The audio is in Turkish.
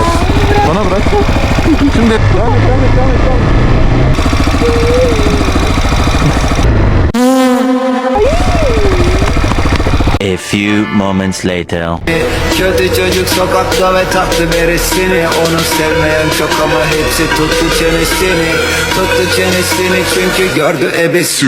bırak. Bana bırak. Şimdi devam et. A few moments later. Kötü çocuk sokakta ve taktı beresini. Onu sevmeyen çok ama hepsi tuttu çenesini. Tuttu çenesini çünkü gördü ebesi.